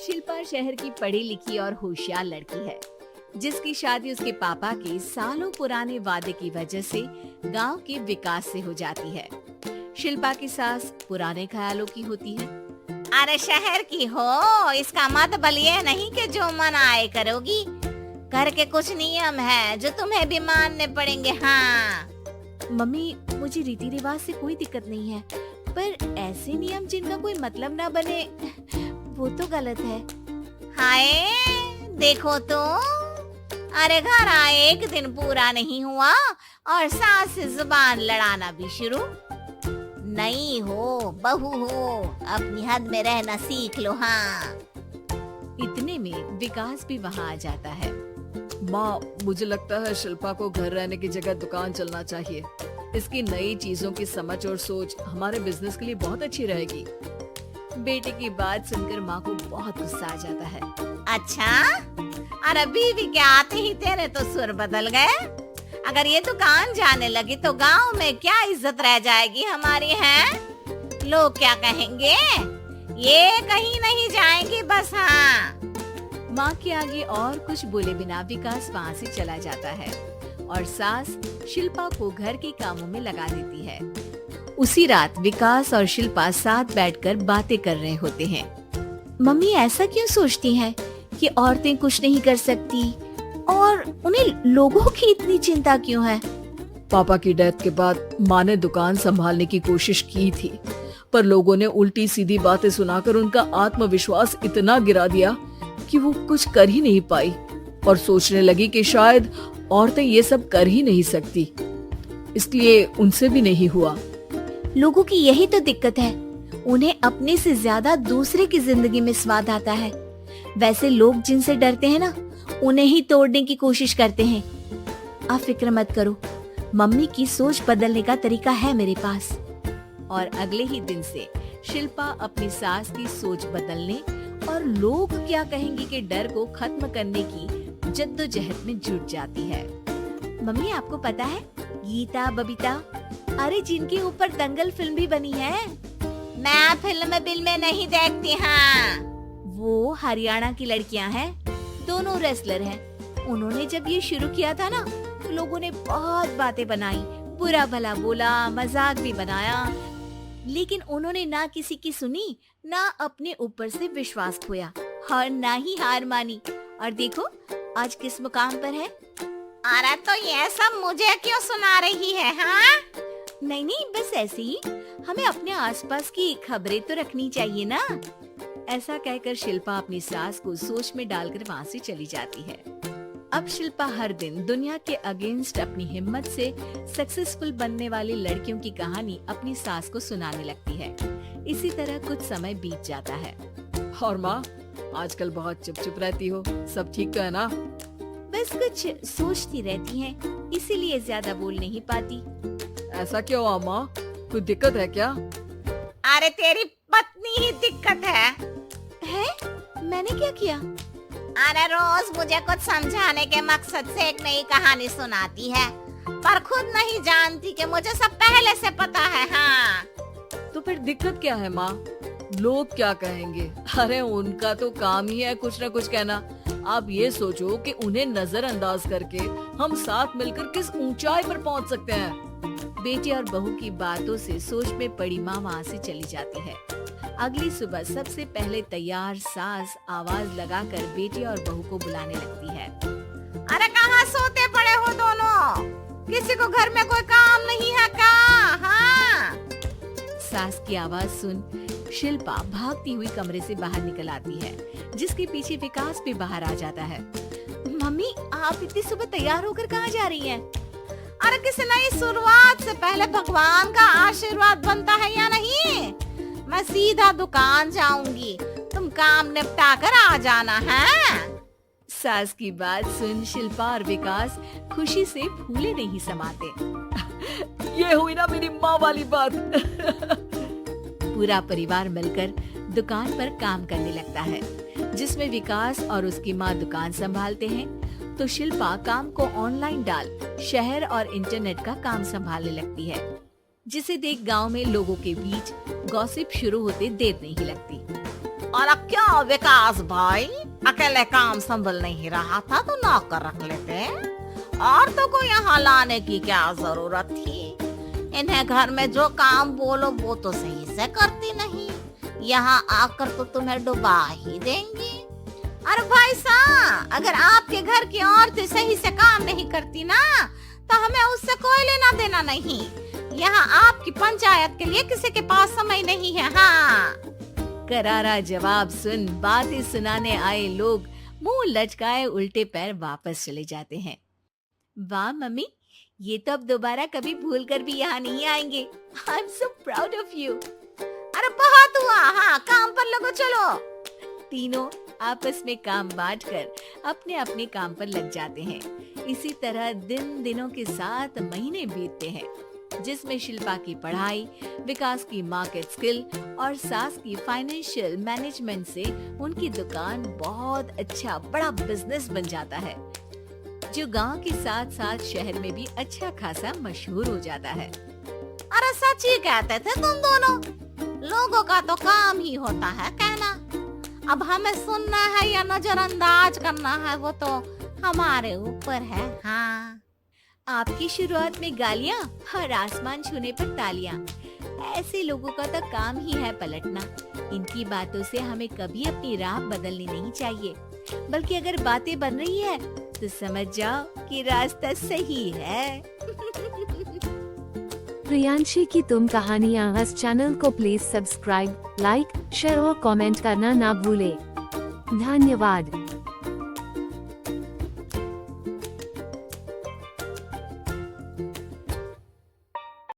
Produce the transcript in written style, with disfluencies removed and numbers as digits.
शिल्पा शहर की पढ़ी लिखी और होशियार लड़की है, जिसकी शादी उसके पापा के सालों पुराने वादे की वजह से गांव के विकास से हो जाती है। शिल्पा की सास पुराने ख्यालों की होती है। अरे शहर की हो, इसका मतलब ये नहीं कि जो मन आए करोगी। घर के कुछ नियम है जो तुम्हें भी मानने पड़ेंगे। हाँ मम्मी, मुझे रीति रिवाज से कोई दिक्कत नहीं है, पर ऐसे नियम जिनका कोई मतलब ना बने वो तो गलत है। हाय देखो तो, अरे घर आए एक दिन पूरा नहीं हुआ और सास से जुबान लड़ाना भी शुरू। नई हो, बहू हो, अपनी हद में रहना सीख लो। हाँ इतने में विकास भी वहाँ आ जाता है। माँ, मुझे लगता है शिल्पा को घर रहने की जगह दुकान चलना चाहिए। इसकी नई चीजों की समझ और सोच हमारे बिजनेस के लिए बहुत अच्छी रहेगी। बेटे की बात सुनकर माँ को बहुत गुस्सा आ जाता है। अच्छा, अरे बीवी के आते ही तेरे तो सुर बदल गए। अगर ये दुकान जाने लगी तो गांव में क्या इज्जत रह जाएगी हमारी है? लोग क्या कहेंगे? ये कहीं नहीं जाएंगी बस। हाँ माँ के आगे और कुछ बोले बिना विकास वहाँ से चला जाता है और सास शिल्पा को घर के कामों में लगा देती है। उसी रात विकास और शिल्पा साथ बैठकर बातें कर रहे होते हैं। मम्मी ऐसा क्यों सोचती हैं कि औरतें कुछ नहीं कर सकती और उन्हें लोगों की इतनी चिंता क्यों है? पापा की डेथ के बाद माँ ने दुकान संभालने की कोशिश की थी, पर लोगों ने उल्टी सीधी बातें सुनाकर उनका आत्मविश्वास इतना गिरा दिया कि वो कुछ कर ही नहीं पाई और सोचने लगी कि शायद औरतें ये सब कर ही नहीं सकती, इसलिए उनसे भी नहीं हुआ। लोगों की यही तो दिक्कत है, उन्हें अपने से ज्यादा दूसरे की जिंदगी में स्वाद आता है। वैसे लोग जिनसे डरते हैं ना, उन्हें ही तोड़ने की कोशिश करते हैं। आप फिक्र मत करो, मम्मी की सोच बदलने का तरीका है मेरे पास। और अगले ही दिन से शिल्पा अपनी सास की सोच बदलने और लोग क्या कहेंगे के डर को खत्म करने की जद्दोजहद में जुट जाती है। मम्मी आपको पता है, गीता बबीता, अरे जिनके ऊपर दंगल फिल्म भी बनी है। मैं फिल्म बिल में नहीं देखती। हाँ वो हरियाणा की लड़कियां हैं, दोनों रेसलर हैं। उन्होंने जब ये शुरू किया था ना, तो लोगों ने बहुत बातें बनाई, बुरा भला बोला, मजाक भी बनाया, लेकिन उन्होंने ना किसी की सुनी, ना अपने ऊपर से विश्वास खोया और ना ही हार मानी। और देखो आज किस मुकाम पर है। अरे तो ये सब मुझे क्यों सुना रही है? हाँ नहीं नहीं, बस ऐसे ही, हमें अपने आसपास की खबरें तो रखनी चाहिए ना। ऐसा कहकर शिल्पा अपनी सास को सोच में डालकर वहाँ से चली जाती है। अब शिल्पा हर दिन दुनिया के अगेंस्ट अपनी हिम्मत से सक्सेसफुल बनने वाली लड़कियों की कहानी अपनी सास को सुनाने लगती है। इसी तरह कुछ समय बीत जाता है। और माँ, आजकल बहुत चुप रहती हो, सब ठीक तो है ना? बस कुछ सोचती रहती हैं, इसीलिए ज्यादा बोल नहीं पाती। ऐसा क्यों हुआ माँ? कोई दिक्कत है क्या? अरे तेरी पत्नी ही दिक्कत है। मैंने क्या किया? अरे रोज मुझे कुछ समझाने के मकसद से एक नई कहानी सुनाती है, पर खुद नहीं जानती कि मुझे सब पहले से पता है। हाँ तो फिर दिक्कत क्या है माँ? लोग क्या कहेंगे? अरे उनका तो काम ही है कुछ न कुछ कहना। आप ये सोचो कि उन्हें नजरअंदाज करके हम साथ मिलकर किस ऊंचाई पर पहुंच सकते हैं। बेटे और बहू की बातों से सोच में पड़ी माँ वहाँ से चली जाती है। अगली सुबह सबसे पहले तैयार सास आवाज लगाकर बेटे और बहू को बुलाने लगती है। अरे कहाँ सोते पड़े हो दोनों? किसी को घर में कोई काम नहीं है क्या? हाँ सास की आवाज सुन शिल्पा भागती हुई कमरे से बाहर निकल आती है, जिसके पीछे विकास भी बाहर आ जाता है। मम्मी, आप इतनी सुबह तैयार होकर कहाँ जा रही हैं? अरे किसी नई शुरुआत से पहले भगवान का आशीर्वाद बनता है या नहीं? मैं सीधा दुकान जाऊंगी, तुम काम निपटा कर आ जाना है। सास की बात सुन शिल्पा और विकास खुशी से फूले नहीं समाते। ये हुई ना मेरी माँ वाली बात। पूरा परिवार मिलकर दुकान पर काम करने लगता है, जिसमें विकास और उसकी माँ दुकान संभालते हैं, तो शिल्पा काम को ऑनलाइन डाल शहर और इंटरनेट का काम संभालने लगती है, जिसे देख गांव में लोगों के बीच गॉसिप शुरू होते देर नहीं लगती। और क्या विकास भाई, अकेले काम संभल नहीं रहा था तो नौकर रख लेते, और तो को यहाँ लाने की क्या जरूरत थी। इन्हें घर में जो काम बोलो वो तो सही से करती नहीं, यहाँ आकर तो तुम्हें डुबा ही देंगी। अरे भाई साहब, अगर आपके घर की औरतें सही से काम नहीं करती ना तो हमें उससे कोई लेना देना नहीं। यहाँ आपकी पंचायत के लिए किसी के पास समय नहीं है। हाँ, करारा जवाब सुन बातें सुनाने आए लोग मुंह लटकाए उल्टे पैर वापस चले जाते हैं। वाह मम्मी, ये तो अब दोबारा कभी भूल कर भी यहाँ नहीं आएंगे। I am so proud of you. अरे बहुत हुआ, हाँ काम पर लगो चलो। तीनों आपस में काम बांटकर अपने अपने काम पर लग जाते हैं। इसी तरह दिनों के साथ महीने बीतते हैं, जिसमें शिल्पा की पढ़ाई, विकास की मार्केट स्किल और सास की फाइनेंशियल मैनेजमेंट से उनकी दुकान बहुत अच्छा बड़ा बिजनेस बन जाता है, जो गांव के साथ साथ शहर में भी अच्छा खासा मशहूर हो जाता है। अरे सच ही कहते थे तुम दोनों, लोगों का तो काम ही होता है कहना। अब हमें सुनना है या नजरअंदाज करना है वो तो हमारे ऊपर है। हाँ, आपकी शुरुआत में गालियाँ और आसमान छूने पर तालियां, ऐसे लोगों का तो काम ही है पलटना। इनकी बातों से हमें कभी अपनी राह बदलनी नहीं चाहिए, बल्कि अगर बातें बन रही है तो समझ जाओ कि रास्ता सही है। प्रियांशी की तुम कहानियाँ इस चैनल को प्लीज सब्सक्राइब, लाइक, शेयर और कमेंट करना ना भूले। धन्यवाद।